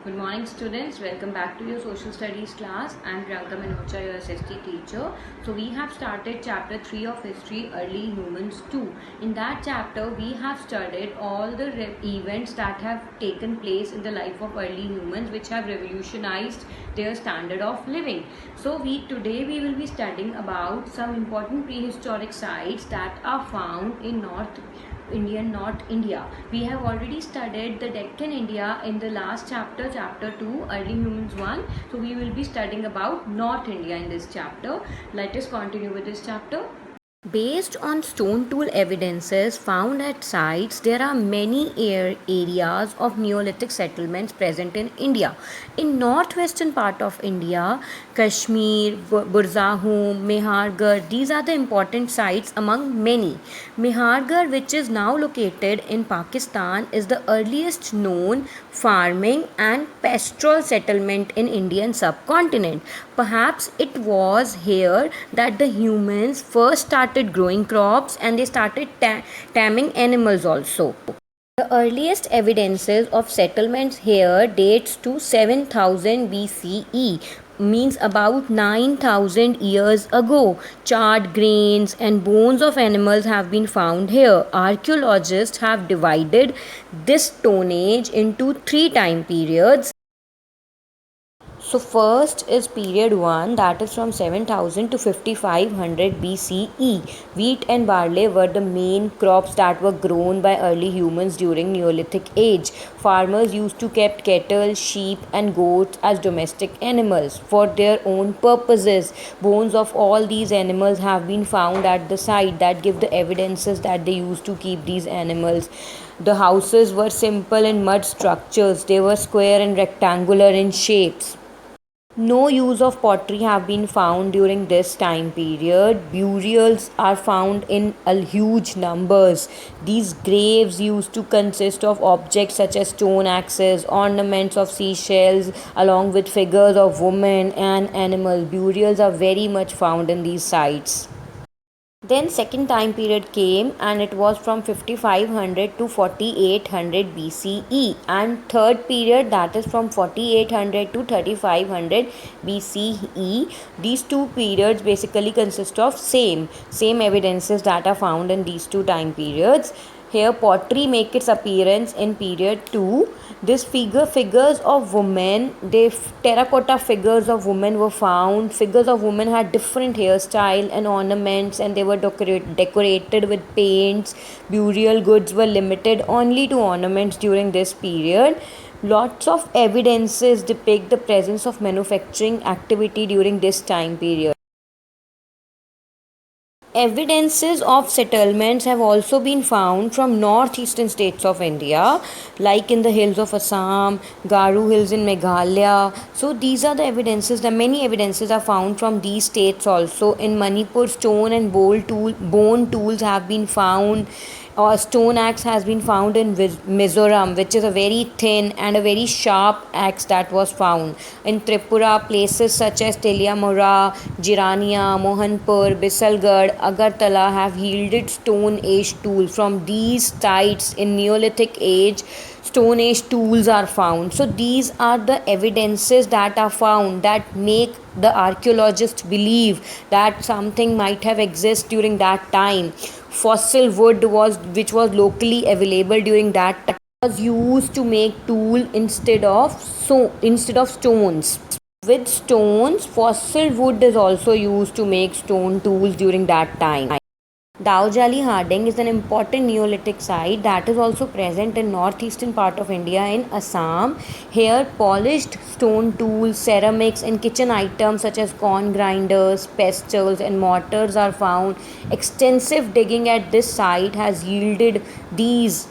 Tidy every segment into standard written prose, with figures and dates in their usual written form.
Good morning students, welcome back to your social studies class. I am Priyanka Minocha, your SST teacher. So we have started chapter 3 of history, early humans 2. In that chapter we have studied all the events that have taken place in the life of early humans which have revolutionized their standard of living. So today we will be studying about some important prehistoric sites that are found in North India. We have already studied the Deccan India in the last chapter, chapter 2, Early Humans 1. So we will be studying about North India in this chapter. Let us continue with this chapter. Based on stone tool evidences found at sites, there are many areas of Neolithic settlements present in India. In northwestern part of India, Kashmir, Burzahum, Mehargarh, these are the important sites among many. Mehargarh, which is now located in Pakistan, is the earliest known farming and pastoral settlement in Indian subcontinent. Perhaps it was here that the humans first started growing crops and they started taming animals also. The earliest evidences of settlements here dates to 7000 BCE, means about 9000 years ago. Charred grains and bones of animals have been found here. Archaeologists have divided this Stone Age into three time periods. So first is period 1, that is from 7000 to 5500 BCE. Wheat and barley were the main crops that were grown by early humans during Neolithic age. Farmers used to keep cattle, sheep and goats as domestic animals for their own purposes. Bones of all these animals have been found at the site that give the evidences that they used to keep these animals. The houses were simple in mud structures. They were square and rectangular in shapes. No use of pottery have been found during this time period. Burials are found in a huge numbers. These graves used to consist of objects such as stone axes, ornaments of seashells, along with figures of women and animals. Burials are very much found in these sites. Then second time period came and it was from 5500 to 4800 BCE, and third period, that is from 4800 to 3500 BCE. These two periods basically consist of same evidences that are found in these two time periods. Here pottery make its appearance in period 2. This figures of women, terracotta figures of women were found. Figures of women had different hairstyle and ornaments, and they were decorated with paints. Burial goods were limited only to ornaments during this period. Lots of evidences depict the presence of manufacturing activity during this time period. Evidences of settlements have also been found from northeastern states of India, like in the hills of Assam, Garu Hills in Meghalaya. So these are the evidences. The many evidences are found from these states also. In Manipur, stone and bone tools have been found. A stone axe has been found in Mizoram, which is a very thin and a very sharp axe that was found. In Tripura, places such as Teliamora, Jirania, Mohanpur, Bisalgarh, Agartala have yielded Stone Age tools. From these sites in Neolithic age, Stone Age tools are found. So these are the evidences that are found that make the archaeologists believe that something might have existed during that time. Fossil wood which was locally available during that time was used to make tool instead of stones. With stones, fossil wood is also used to make stone tools during that time. Dowjali Harding is an important Neolithic site that is also present in northeastern part of India in Assam. Here polished stone tools, ceramics and kitchen items such as corn grinders, pestles and mortars are found. Extensive digging at this site has yielded these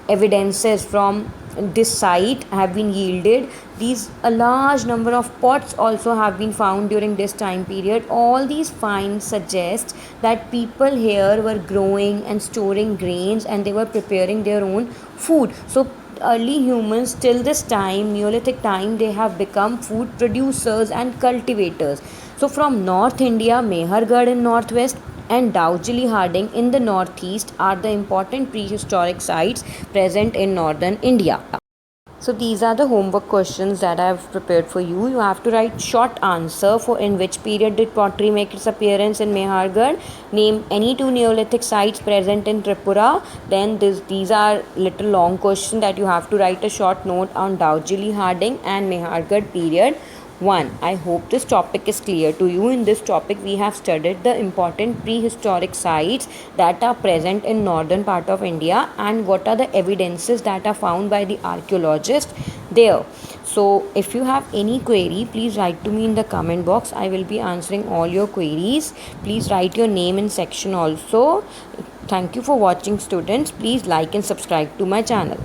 evidences. From this site have been yielded these. A large number of pots also have been found during this time period. All these finds suggest that people here were growing and storing grains and they were preparing their own food. So early humans till this time, Neolithic time, they have become food producers and cultivators. So from North India, Mehargarh in northwest and Dowjali Harding in the northeast are the important prehistoric sites present in northern India. So these are the homework questions that I have prepared for you. You have to write short answer for in which period did pottery make its appearance in Mehrgarh. Name any two Neolithic sites present in Tripura. Then these are little long question that you have to write a short note on Daujili Harding and Mehrgarh period. 1. I hope this topic is clear to you. In this topic, we have studied the important prehistoric sites that are present in northern part of India and what are the evidences that are found by the archaeologists there. So, if you have any query, please write to me in the comment box. I will be answering all your queries. Please write your name in section also. Thank you for watching, students. Please like and subscribe to my channel.